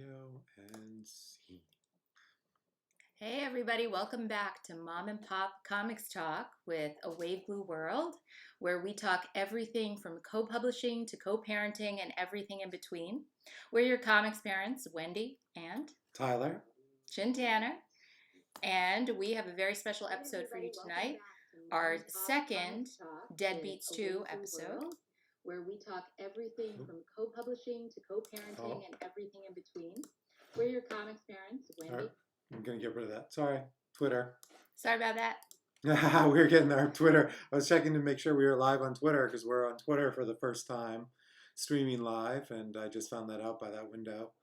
Audio and scene. Hey everybody, welcome back to Mom and Pop Comics Talk with AWBW World, where we talk everything from co-publishing to co-parenting and everything in between. We're your comics parents, Wendy and Tyler. Tanner, and we have a very special episode for you tonight, our second Deadbeats 2 episode, where we talk everything from co-publishing to co-parenting and everything in between. We're your comics parents, Wendy. I'm going to get rid of that. Sorry. Twitter. Sorry about that. We were getting our Twitter. I was checking to make sure we were live on Twitter because we're on Twitter for the first time, streaming live, and I just found that out by that window,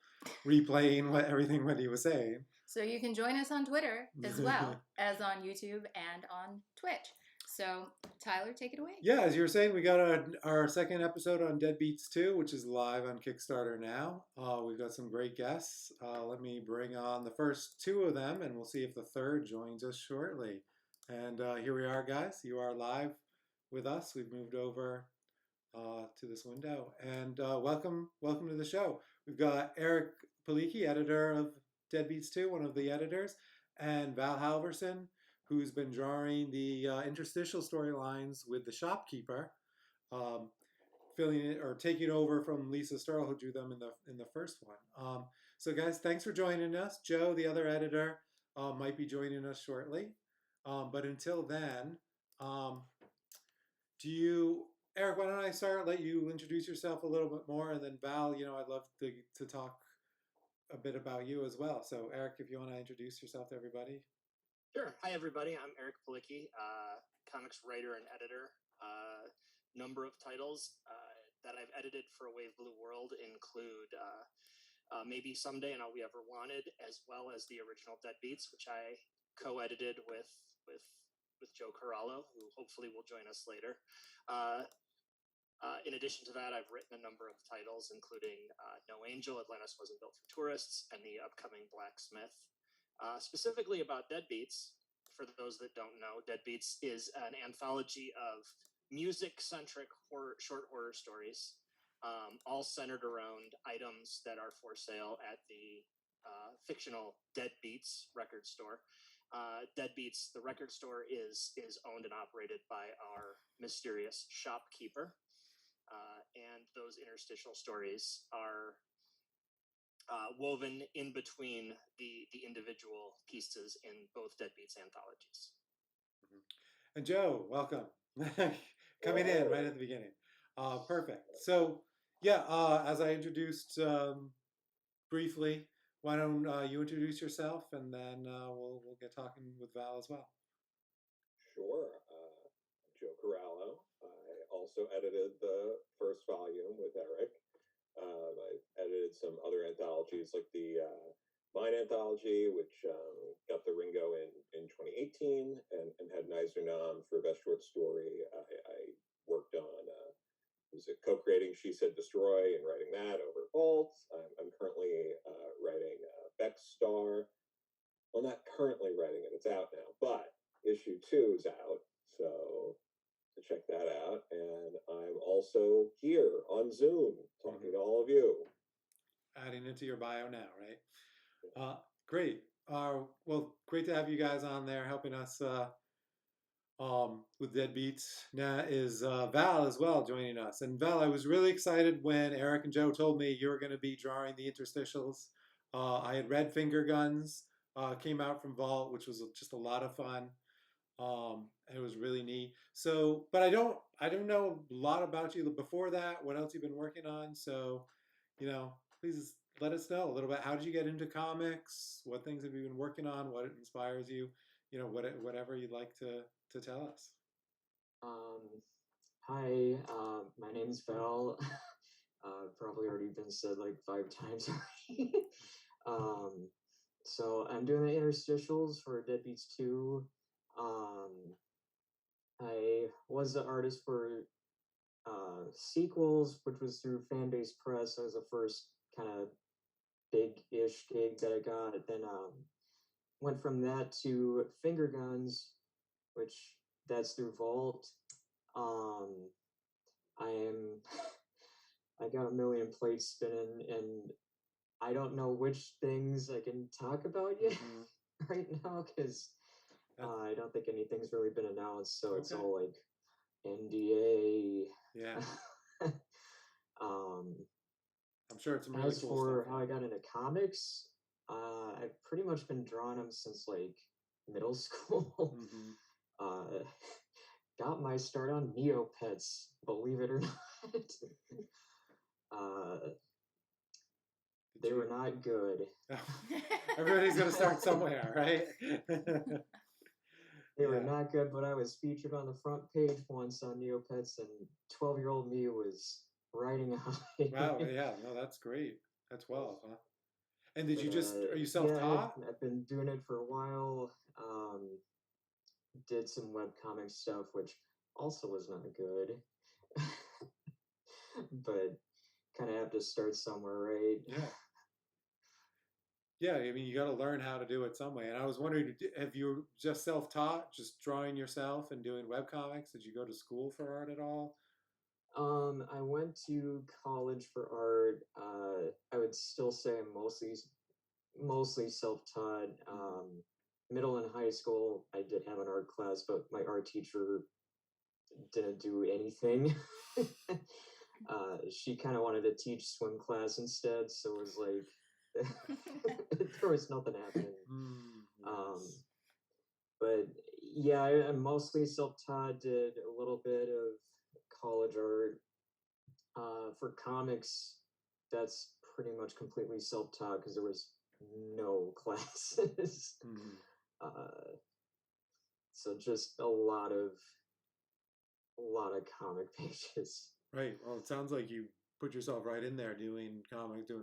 replaying everything Wendy was saying. So you can join us on Twitter as well as on YouTube and on Twitch. So, Tyler, take it away. Yeah, as you were saying, we got our second episode on Deadbeats 2, which is live on Kickstarter now. We've got some great guests. Let me bring on the first two of them, and we'll see if the third joins us shortly. And here we are, guys. You are live with us. We've moved over to this window. And welcome to the show. We've got Eric Palicki, editor of Deadbeats 2, one of the editors, and Val Halverson, who's been drawing the interstitial storylines with the shopkeeper, filling it or taking over from Lisa Sterl, who drew them in the first one. So guys, thanks for joining us. Joe, the other editor, might be joining us shortly. But until then, Eric, why don't I let you introduce yourself a little bit more, and then Val, I'd love to talk a bit about you as well. So Eric, if you want to introduce yourself to everybody. Sure. Hi, everybody. I'm Eric Palicki, comics writer and editor. Number of titles that I've edited for AWBW World include Maybe Someday and All We Ever Wanted, as well as the original Deadbeats, which I co-edited with Joe Corallo, who hopefully will join us later. In addition to that, I've written a number of titles, including No Angel, Atlantis Wasn't Built for Tourists, and the upcoming Blacksmith. Specifically about Deadbeats, for those that don't know, Deadbeats is an anthology of music-centric short horror stories, all centered around items that are for sale at the fictional Deadbeats record store. Deadbeats, the record store, is owned and operated by our mysterious shopkeeper, and those interstitial stories are woven in between the individual pieces in both Deadbeats anthologies. And Joe, welcome. Coming in right at the beginning. Perfect. So, yeah, as I introduced briefly, why don't you introduce yourself, and then we'll get talking with Val as well. Sure. I'm Joe Corallo. I also edited the first volume with Eric. I edited some other anthologies like the Mine anthology, which got the Ringo in 2018, and had an Eisner nom for best short story. I worked on co-creating She Said Destroy and writing that over Vault. I'm currently writing Beck's Star. Well, not currently writing it; it's out now. But issue 2 is out, so to check that out. And I'm also here on Zoom talking to all of you. Adding it to your bio now, right? Great. Well, great to have you guys on there helping us with Deadbeats. Now is Val as well joining us. And Val, I was really excited when Eric and Joe told me you were going to be drawing the interstitials. I had read Finger Guns, came out from Vault, which was just a lot of fun. It was really neat. So, but I don't know a lot about you before that. What else you've been working on? So, please let us know a little bit. How did you get into comics? What things have you been working on? What inspires you? Whatever you'd like to tell us. Hi, my name's Val. Probably already been said like 5 times already. So I'm doing the interstitials for Deadbeats 2. I was the artist for sequels, which was through Fanbase Press. That was the first kind of big-ish gig that I got. Then went from that to Finger Guns, which that's through Vault. I got a million plates spinning, and I don't know which things I can talk about yet Mhm. right now because That's- I don't think anything's really been announced. So it's Okay. all like NDA. Yeah, um, I'm sure it's some really as cool for stuff. how I got into comics, I've pretty much been drawing them since like middle school. Mm-hmm. uh, got my start on Neopets, believe it or not. uh, they were not good. Everybody's gonna start somewhere, right? They were Yeah. not good, but I was featured on the front page once on Neopets, and 12-year-old me was riding high. Wow. Yeah. No, that's great. That's 12, huh? And did But, you just are you yeah, self-taught? I've been doing it for a while. Did some webcomic stuff, which also was not good. But kind of have to start somewhere, right? Yeah. Yeah. I mean, you got to learn how to do it some way. And I was wondering, have you just self-taught, just drawing yourself and doing webcomics? Did you go to school for art at all? I went to college for art. I would still say I'm mostly self-taught. Middle and high school, I did have an art class, but my art teacher didn't do anything. She kind of wanted to teach swim class instead, so it was like there was nothing happening. Yes. But yeah, I'm mostly self-taught. Did a little bit of college art. For comics, that's pretty much completely self-taught because there was no classes. uh, so just a lot of comic pages. Right. Well, it sounds like you put yourself right in there doing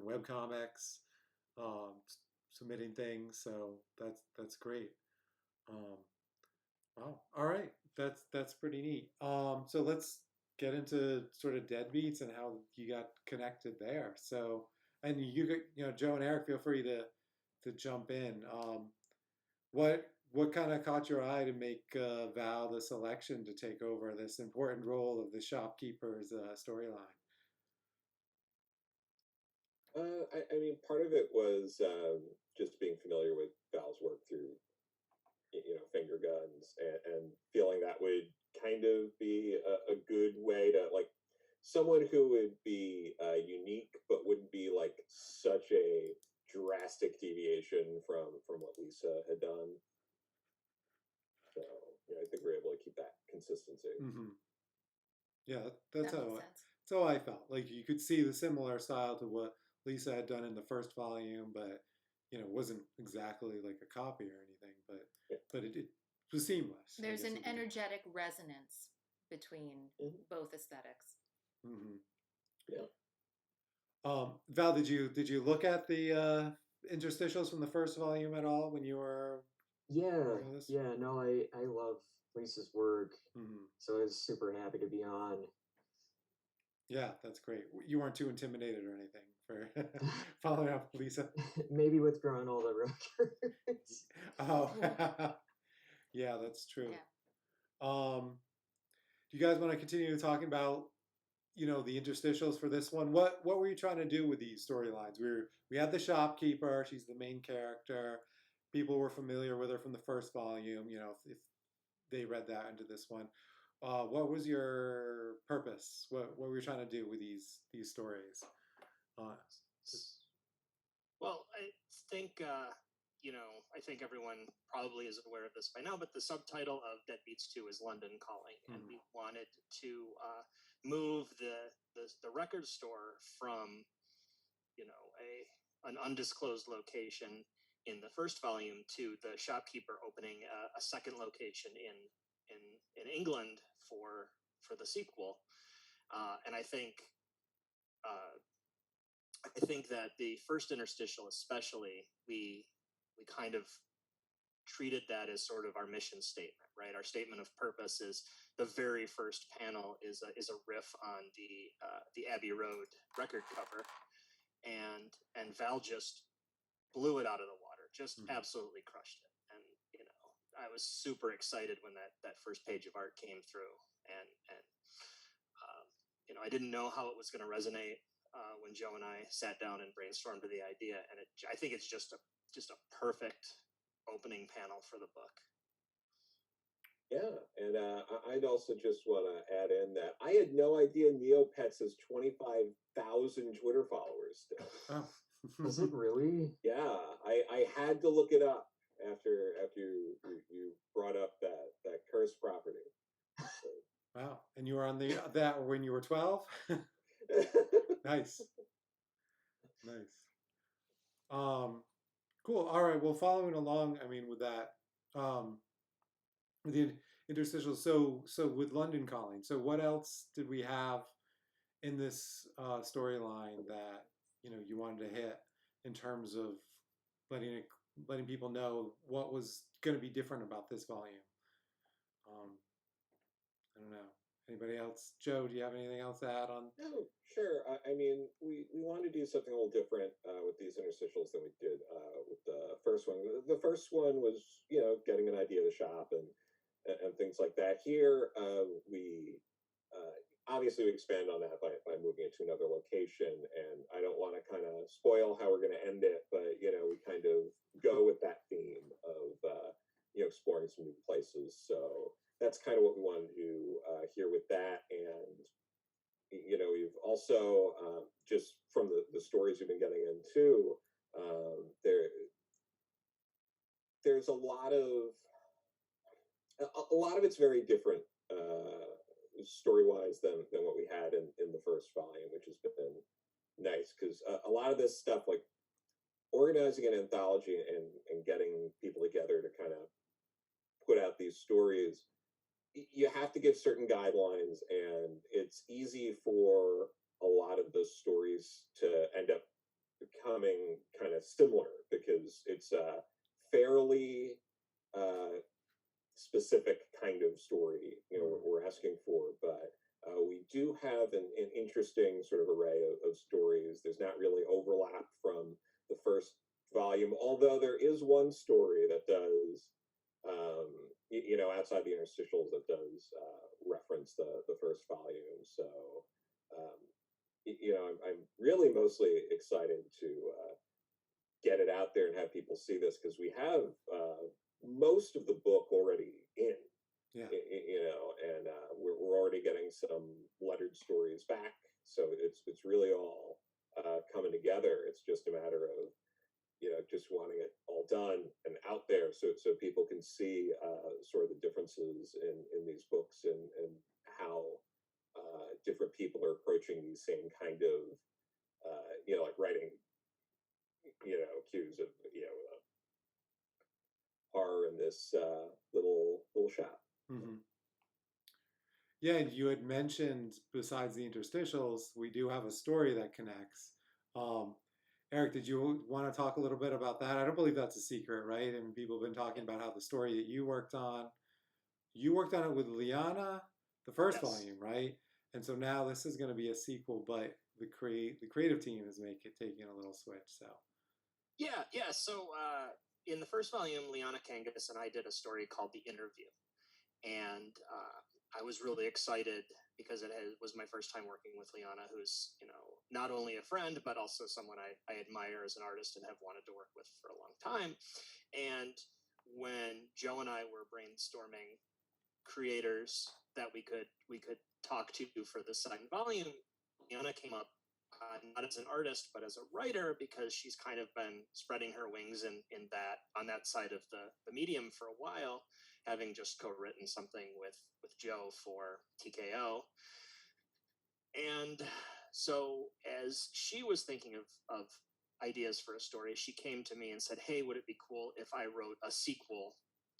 web comics, submitting things. So that's great. Um, wow. All right. That's pretty neat. So let's get into sort of deadbeats and how you got connected there. So, and Joe and Eric, feel free to jump in. What kind of caught your eye to make Val the selection to take over this important role of the shopkeeper's storyline? I mean, part of it was just being familiar with Val's work through, finger guns, and feeling that would kind of be a good way to like someone who would be unique, but wouldn't be like such a drastic deviation from what Lisa had done. So I think we're able to keep that consistency. Mm-hmm. Yeah, That makes sense. that's how I felt. Like you could see the similar style to what Lisa had done in the first volume, but it wasn't exactly like a copy or anything. But Yeah. it was seamless. There's an energetic resonance between both aesthetics. Mm-hmm. Yeah. Val, did you look at the interstitials from the first volume at all when you were? Yeah, no, I love Lisa's work, Mm-hmm. so I was super happy to be on. Yeah, that's great. You weren't too intimidated or anything for following up with Lisa. Maybe withdrawing all the records. Oh, yeah, that's true. Yeah. Do you guys want to continue talking about the interstitials for this one? What were you trying to do with these storylines? We had the shopkeeper. She's the main character. People were familiar with her from the first volume. If they read that into this one. What was your purpose? What were you trying to do with these stories? Well, I think I think everyone probably is aware of this by now, but the subtitle of Deadbeats 2 is London Calling, and we wanted to move the record store from an undisclosed location in the first volume to the shopkeeper opening a second location in England for the sequel, and I think that the first interstitial, especially, we kind of treated that as sort of our mission statement, right? Our statement of purpose is the very first panel is a riff on the Abbey Road record cover, and Val just blew it out of the water, just absolutely crushed it. And I was super excited when that first page of art came through, and I didn't know how it was going to resonate. when Joe and I sat down and brainstormed the idea, and I think it's just a perfect opening panel for the book. Yeah, and I'd also just want to add in that I had no idea Neopets has 25,000 Twitter followers still. Oh. Is it really? Yeah, I had to look it up after you brought up that cursed property. Wow. And you were on that when you were 12? Nice. Nice. Cool. All right. Well, following along, I mean, with that, with the interstitials. So with London Calling. So what else did we have in this storyline that you wanted to hit in terms of letting people know what was going to be different about this volume? I don't know. Anybody else? Joe, do you have anything else to add on? No, sure. I mean, we wanted to do something a little different with these interstitials than we did with the first one. The first one was, getting an idea of the shop and things like that. Here, we obviously we expand on that by moving it to another location, and I don't want to kind of spoil how we're going to end it, but we kind of go with that theme of exploring some new places. So that's kind of what we wanted to do here with that. And we've also just from the stories we've been getting into, there's a lot of it's very different story-wise than what we had in the first volume, which has been nice, because a lot of this stuff, like organizing an anthology and getting people together to kind of put out these stories, you have to give certain guidelines, and it's easy for a lot of those stories to end up becoming kind of similar because it's a fairly specific kind of story we're asking for, but we do have an interesting sort of array of stories. There's not really overlap from the first volume, although there is one story that does outside the interstitials that does reference the first volume. So I'm really mostly excited to get it out there and have people see this, because we have most of the book already in. Yeah. And we're already getting some lettered stories back, so it's really all coming together. It's just a matter of just wanting it all done and out there, so people can see sort of the differences in these books and how different people are approaching these same kind of like writing cues of horror in this little shop. Mm-hmm. Yeah, and you had mentioned, besides the interstitials, we do have a story that connects. Eric, did you want to talk a little bit about that? I don't believe that's a secret, right? And people have been talking about how the story that you worked on it with Liana, the first volume, right? And so now this is going to be a sequel, but the creative team is taking a little switch. So yeah. So in the first volume, Liana Kangas and I did a story called The Interview, and I was really excited because it was my first time working with Liana, who's not only a friend but also someone I admire as an artist and have wanted to work with for a long time. And when Joe and I were brainstorming creators that we could talk to for the second volume, Liana came up not as an artist but as a writer, because she's kind of been spreading her wings on that side of the medium for a while, having just co-written something with Joe for TKO. And so as she was thinking of ideas for a story, she came to me and said, hey, would it be cool if I wrote a sequel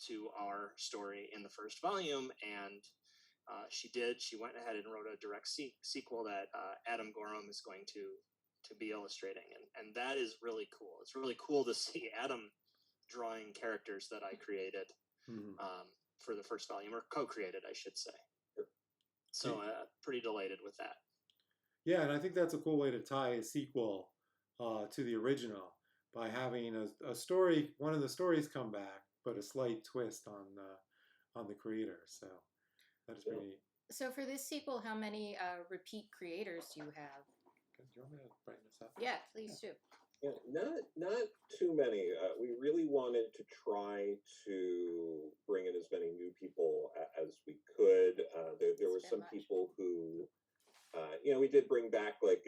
to our story in the first volume? And she did. She went ahead and wrote a direct sequel that Adam Gorham is going to be illustrating. And that is really cool. It's really cool to see Adam drawing characters that I created for the first volume, or co-created, I should say. So pretty delighted with that. Yeah, and I think that's a cool way to tie a sequel to the original by having a story, one of the stories come back, but a slight twist on the creator. So that is pretty neat. So for this sequel, how many repeat creators do you have? Do you want me to brighten this up? Yeah, please do. Yeah, not too many. We really wanted to try to bring in as many new people as we could. There were It's a bit some much. people who, we did bring back like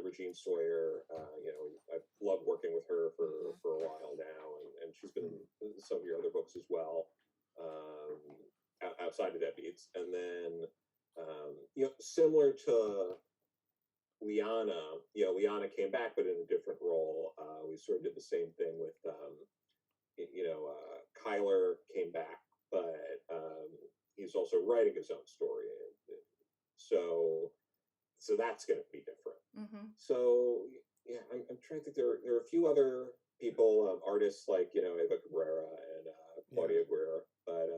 Regine Sawyer. I've loved working with her for a while now, and she's been in some of your other books as well, outside of Deadbeats. And then similar to Liana came back, but in a different role. We sort of did the same thing with, Kyler came back, but he's also writing his own story, so that's going to be different. Mm-hmm. So yeah, I'm trying to think. There are a few other people, artists like Eva Cabrera and Claudia Guerra, but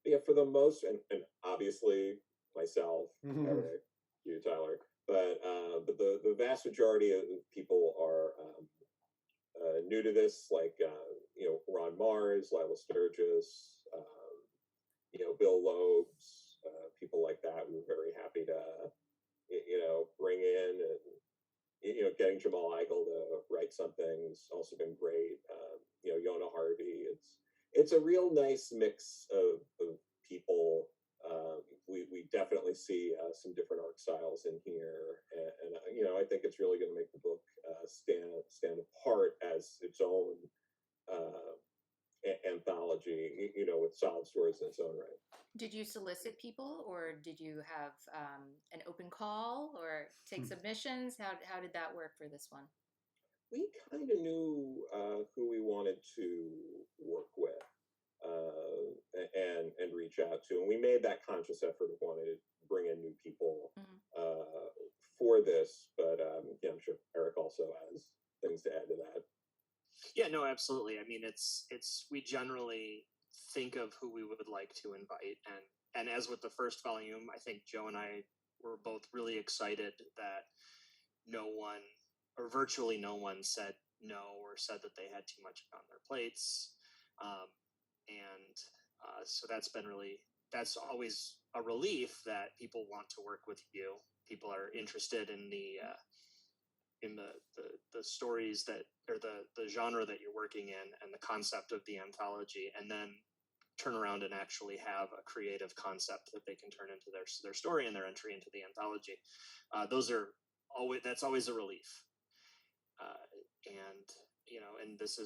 yeah, for the most, and obviously myself, Eric, you, Tyler. But the vast majority of people are new to this, like Ron Mars, Lila Sturgis, Bill Lobes, people like that. We were very happy to bring in, and getting Jamal Eichel to write something's also been great. Yona Harvey. It's a real nice mix of people. We definitely see some different art styles in here, and I think it's really going to make the book stand apart as its own anthology, with solid stories in its own right. Did you solicit people, or did you have an open call, or take submissions? How did that work for this one? We kind of knew who we wanted to work with. And reach out to, and we made that conscious effort of wanting to bring in new people for this. But I'm sure Eric also has things to add to that. Yeah, no, absolutely. I mean, it's we generally think of who we would like to invite, and as with the first volume, I think Joe and I were both really excited that no one, or virtually no one, said no or said that they had too much on their plates. So that's always a relief that people want to work with you. People are interested in the stories that, or the genre that you're working in, and the concept of the anthology, and then turn around and actually have a creative concept that they can turn into their story and their entry into the anthology. That's always a relief. And this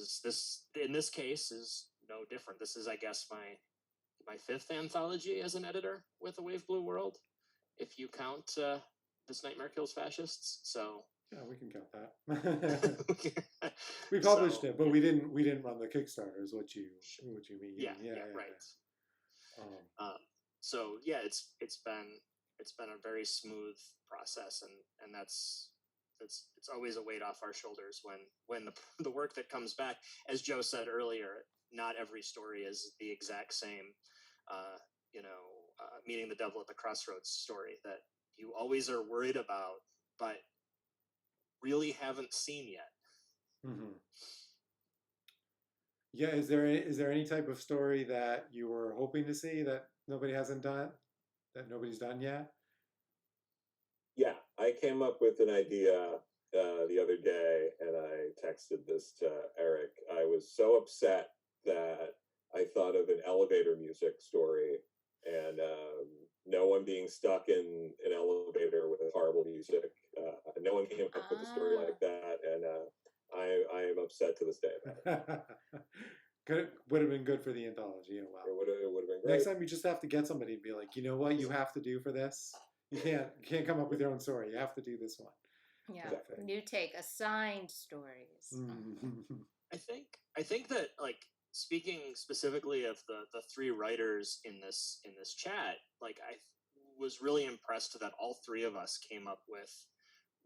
in this case is no different. This is, I guess, my fifth anthology as an editor with A Wave Blue World, if you count This Nightmare Kills Fascists. So yeah, we can count that. We published it, but we didn't run the Kickstarter. Is what you mean? Yeah, right. Yeah. So yeah, it's been a very smooth process, and it's always a weight off our shoulders when the work that comes back, as Joe said earlier, not every story is the exact same. Meeting the devil at the crossroads story that you always are worried about, but really haven't seen yet. Mm-hmm. Yeah, is there any type of story that you were hoping to see that nobody's done yet? Yeah, I came up with an idea the other day, and I texted this to Eric. I was so upset that I thought of an elevator music story, and no one being stuck in an elevator with horrible music. No one came up with a story like that, and I am upset to this day about it. Would have been good for the anthology. Yeah, wow. It would have been great. Next time, you just have to get somebody and be like, you know what, you have to do for this. You can't come up with your own story. You have to do this one. Yeah, exactly. New take, assigned stories. Mm-hmm. I think that, like, speaking specifically of the three writers in this chat, like, I was really impressed that all three of us came up with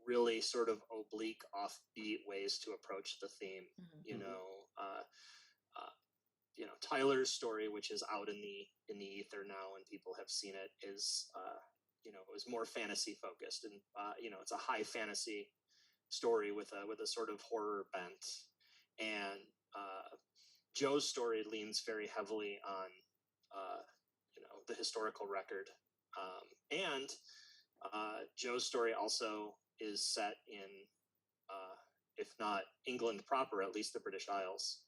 really sort of oblique, offbeat ways to approach the theme. Tyler's story, which is out in the ether now and people have seen it, is is more fantasy focused, and it's a high fantasy story with a sort of horror bent. And Joe's story leans very heavily on the historical record, and Joe's story also is set in, if not England proper, at least the British Isles.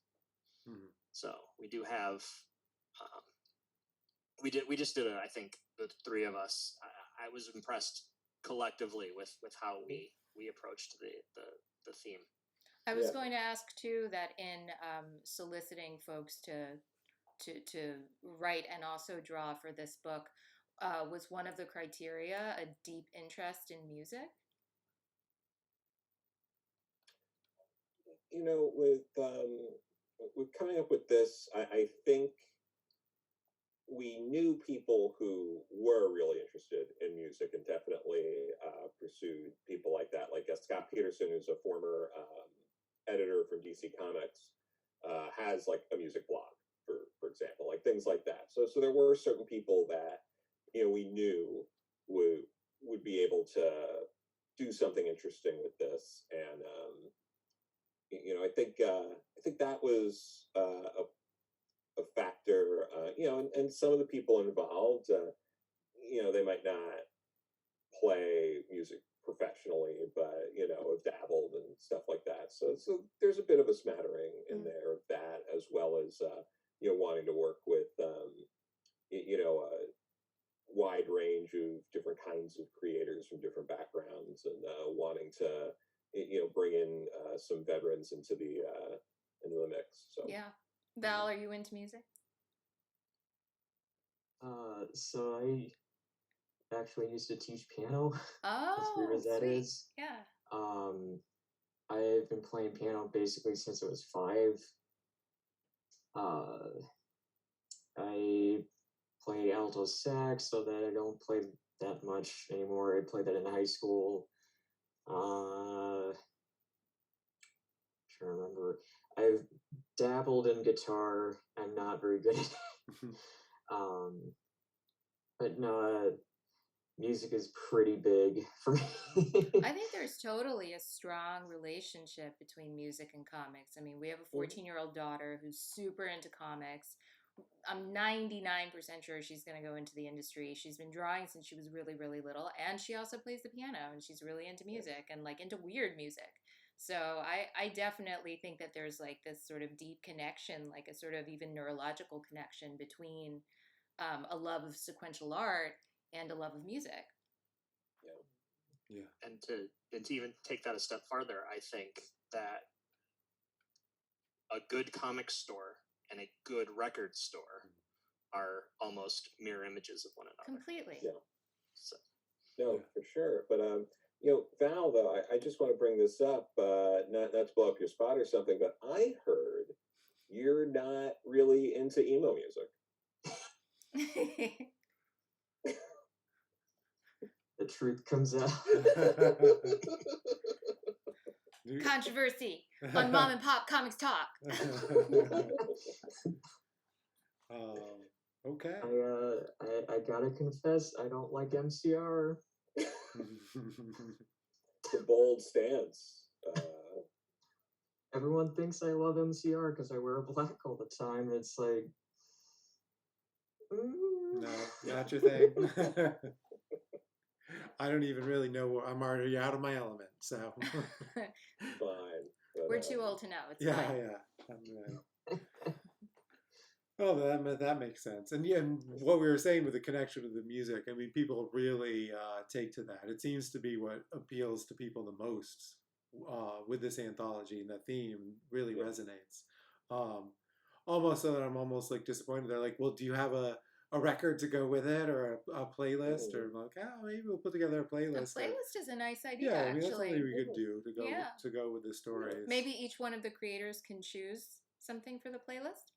So we do have, we just did it. I think the three of us. I was impressed collectively with how we approached the theme. I was going to ask too that in soliciting folks to write and also draw for this book, was one of the criteria a deep interest in music? You know, with coming up with this, I think we knew people who were really interested in music and definitely pursued people like that. Like Scott Peterson, who's a former editor from DC Comics, has like a music blog, for example, like things like that. So there were certain people that, you know, we knew would be able to do something interesting with this, and you know, I think that was a factor. You know, and some of the people involved, you know, they might not play music professionally, but you know, have dabbled and stuff like that. So there's a bit of a smattering in there of that, as well as you know, wanting to work with you know, a wide range of different kinds of creators from different backgrounds, and wanting to, you know, bring in some veterans into the mix. So yeah. Val, are you into music? So I actually used to teach piano. Oh, as weird as that sweet. is. Yeah. I've been playing piano basically since I was 5. I play alto sax, so that I don't play that much anymore. I played that in high school. Trying to remember. I've dabbled in guitar. I'm not very good at it. But no, music is pretty big for me. I think there's totally a strong relationship between music and comics. I mean, we have a 14-year-old daughter who's super into comics. I'm 99% sure she's going to go into the industry. She's been drawing since she was really, really little, and she also plays the piano, and she's really into music and like into weird music. So I definitely think that there's like this sort of deep connection, like a sort of even neurological connection between a love of sequential art and a love of music. Yeah. And to even take that a step farther, I think that a good comic store and a good record store are almost mirror images of one another. Completely. Yeah. So. No, for sure. But you know, Val, though, I just want to bring this up, not to blow up your spot or something, but I heard you're not really into emo music. The truth comes out. Controversy on Mom and Pop Comics Talk. Okay. I gotta confess, I don't like MCR. It's a bold stance. Everyone thinks I love MCR because I wear black all the time. It's like, no, not your thing. I don't even really know where I'm already out of my element. So Fine. But, we're too old to know. It's yeah, fine. yeah. Oh, that makes sense. And yeah, and what we were saying with the connection with the music, I mean, people really take to that. It seems to be what appeals to people the most with this anthology, and the theme really resonates. Almost so that I'm almost like disappointed. They're like, well, do you have a record to go with it, or a playlist? Or I'm like, oh, maybe we'll put together a playlist. A playlist is a nice idea, yeah, I mean, actually. that's something we could do to go with the stories. Maybe each one of the creators can choose something for the playlist.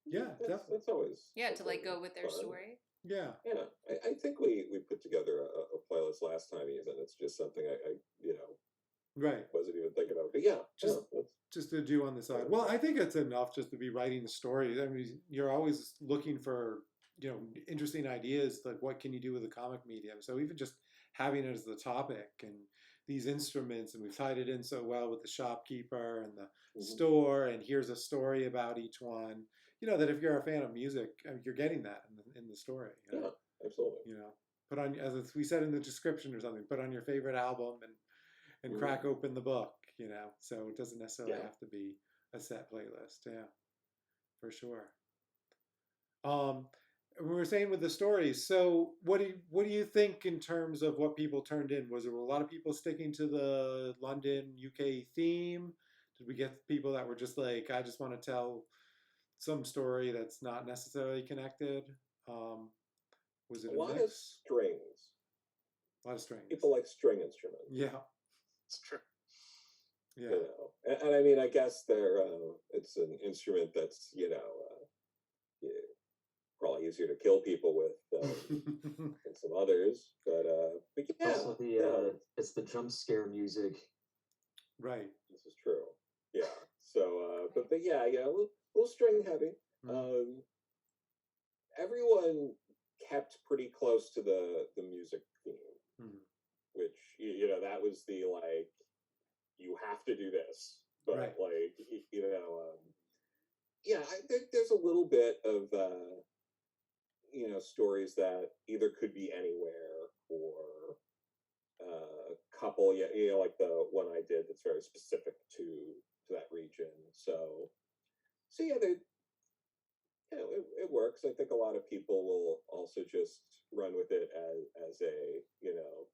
Yeah, definitely. That's always to like go with their story. Yeah. Yeah, I think we put together a playlist last time, even. It's just something I you know, wasn't even thinking of. But yeah, just to do on the side. Well, I think it's enough just to be writing the story. I mean, you're always looking for, you know, interesting ideas, like what can you do with the comic medium. So even just having it as the topic and these instruments, and we've tied it in so well with the shopkeeper and the store, and here's a story about each one. You know, that if you're a fan of music, I mean, you're getting that in the story. You know? Yeah, absolutely. You know, put on, as we said in the description or something, put on your favorite album and crack open the book, you know. So it doesn't necessarily have to be a set playlist. Yeah, for sure. We were saying with the stories. So what do you think in terms of what people turned in? Was there a lot of people sticking to the London UK theme? Did we get people that were just like, I just want to tell some story that's not necessarily connected? Was it A a lot of mix? strings. A lot of strings. People like string instruments. Yeah. It's true. Yeah. You know, and I mean, I guess they're it's an instrument that's probably easier to kill people with than some others, but yeah, Also it's the jump scare music. Right. this is true. Yeah. So, but yeah, a little string heavy. Everyone kept pretty close to the music theme, which that was the like, you have to do this, but Right. like yeah, there's a little bit of stories that either could be anywhere or a couple, like the one I did that's very specific to that region. So yeah, it works. I think a lot of people will also just run with it as a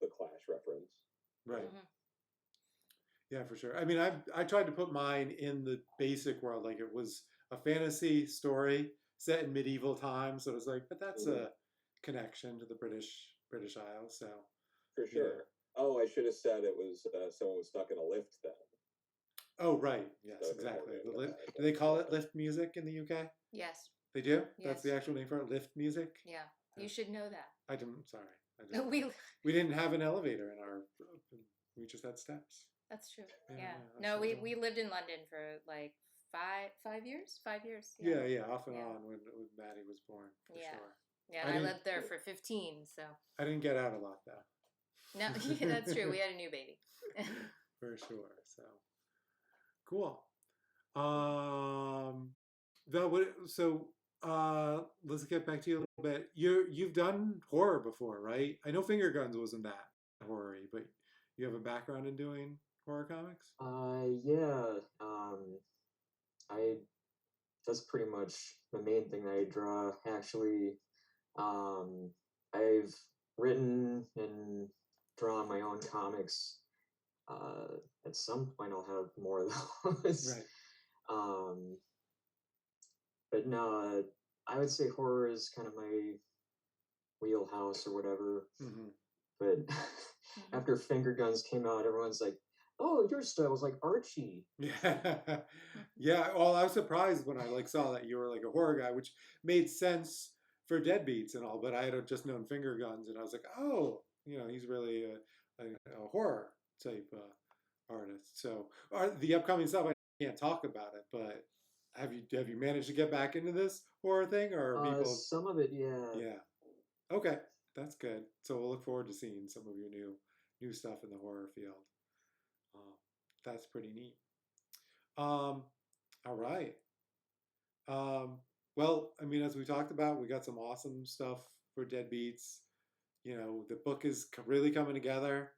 the Clash reference. Right. Yeah, for sure. I mean, I tried to put mine in the basic world, like it was a fantasy story set in medieval times. So it was like, but that's a connection to the British Isles. So for sure. Oh, I should have said it was someone was stuck in a lift then. Oh, right. Yes, So exactly. The lift. Do they call it lift music in the UK? Yes. They do? Yes. That's the actual name for it, lift music? Yeah. You should know that. I didn't, sorry. I didn't. We didn't have an elevator in our, we just had steps. That's true. Yeah. No, we lived in London for like five years. 5 years. Yeah, off and on when Maddie was born, for sure. Yeah, I lived there for 15, so. I didn't get out a lot though. No, yeah, that's true. We had a new baby. For sure. So cool. Let's get back to you a little bit. You've done horror before, right? I know Finger Guns wasn't that horror-y, but you have a background in doing horror comics? Yeah. That's pretty much the main thing that I draw. Actually, I've written and drawn my own comics. At some point, I'll have more of those. Right. But no, I would say horror is kind of my wheelhouse or whatever. But after Finger Guns came out, everyone's like, "Oh, your style is like Archie." Yeah. Well, I was surprised when I saw that you were like a horror guy, which made sense for Deadbeats and all. But I had just known Finger Guns, and I was like, oh, he's really a horror type artist. So, the upcoming stuff, I can't talk about it, but have you managed to get back into this horror thing, or people? Some of it, yeah. Yeah. Okay, that's good. So we'll look forward to seeing some of your new stuff in the horror field. That's pretty neat. All right. Well, I mean, as we talked about, we got some awesome stuff for Deadbeats. The book is really coming together.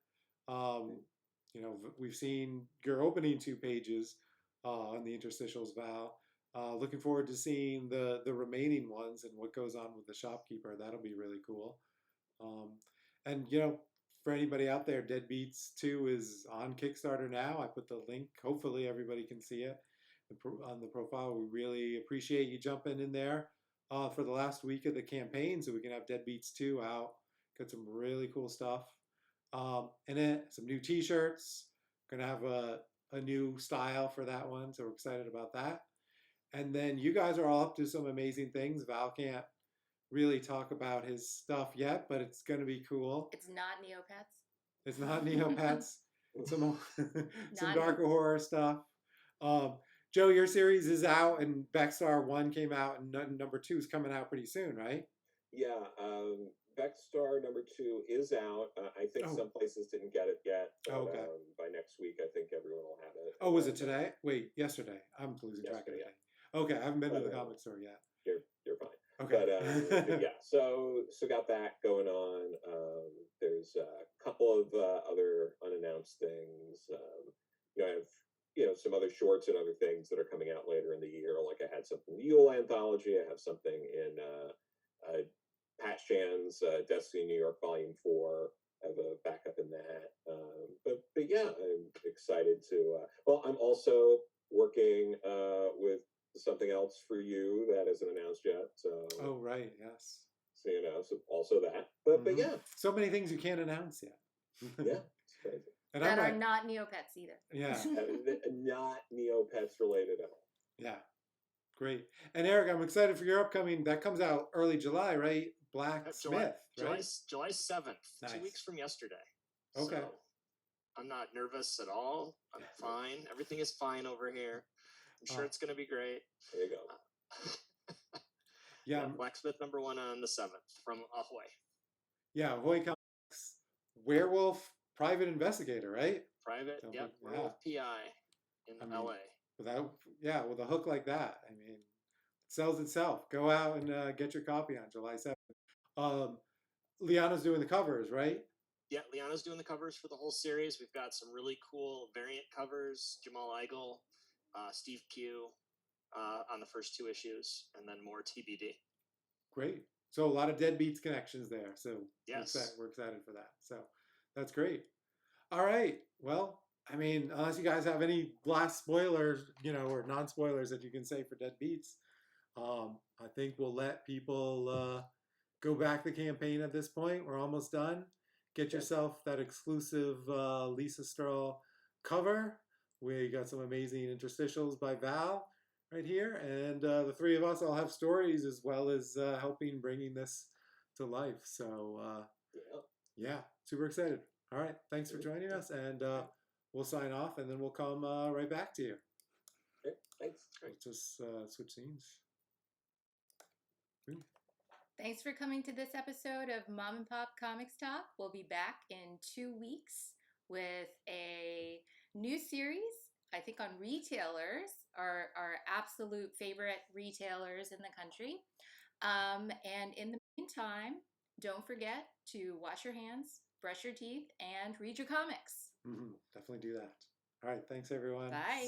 We've seen your opening 2 pages on the interstitials, Val. Looking forward to seeing the remaining ones and what goes on with the shopkeeper. That'll be really cool. And for anybody out there, Deadbeats 2 is on Kickstarter now. I put the link. Hopefully everybody can see it on the profile. We really appreciate you jumping in there for the last week of the campaign so we can have Deadbeats 2 out. Got some really cool stuff in it. Some new t-shirts. Going to have a new style for that one, so we're excited about that. And then you guys are all up to some amazing things. Val can't really talk about his stuff yet, but it's going to be cool. It's not Neopets. It's not Neopets. some darker horror stuff. Joe, your series is out, and Backstar 1 came out, and number 2 is coming out pretty soon, right? Yeah, Backstar number 2 is out. I think some places didn't get it yet. But, okay. By next week, I think everyone will have it. Oh, was it today? Wait, yesterday. I'm losing track of it. Yeah. Okay, I haven't been to the comic store yet. You're fine. Okay. But yeah, so got that going on. there's a couple of other unannounced things. I have some other shorts and other things that are coming out later in the year. Like I had something in the Yule anthology. I have something in Pat Shan's Destiny New York Volume 4. I have a backup in that. But yeah, I'm excited to. Well, I'm also working with something else for you that isn't announced yet. So. Oh, right. Yes. So so also that. But yeah. So many things you can't announce yet. Yeah, it's crazy. And that are not Neopets either. Yeah. Not Neopets related at all. Yeah. Great. And Eric, I'm excited for your upcoming. That comes out early July, right? Blacksmith, right? July 7th, Nice. 2 weeks from yesterday. Okay. So I'm not nervous at all. I'm fine. Everything is fine over here. I'm sure it's going to be great. There you go. Yeah. Blacksmith #1 on the 7th from Ahoy. Yeah, Ahoy Comics. Werewolf Private Investigator, right? Private, yep. Werewolf PI in LA. With a hook like that, I mean, it sells itself. Go out and get your copy on July 7th. Liana's doing the covers, right? Yeah, Liana's doing the covers for the whole series. We've got some really cool variant covers. Jamal Eigel, Steve Pugh on the first 2 issues, and then more TBD. Great. So a lot of Deadbeats connections there. So yes, we're excited for that. So that's great. All right. Well, I mean, unless you guys have any last spoilers, or non-spoilers that you can say for Deadbeats, I think we'll let people go back the campaign at this point. We're almost done. Get yourself that exclusive Lisa Straw cover. We got some amazing interstitials by Val right here. And the 3 of us all have stories as well as helping bringing this to life. So, yeah, super excited. All right. Thanks for joining us. And we'll sign off and then we'll come right back to you. Okay, thanks. Let's just switch scenes. Thanks for coming to this episode of Mom and Pop Comics Talk. We'll be back in 2 weeks with a new series, I think on retailers, our absolute favorite retailers in the country. And in the meantime, don't forget to wash your hands, brush your teeth, and read your comics. Definitely do that. All right. Thanks, everyone. Bye.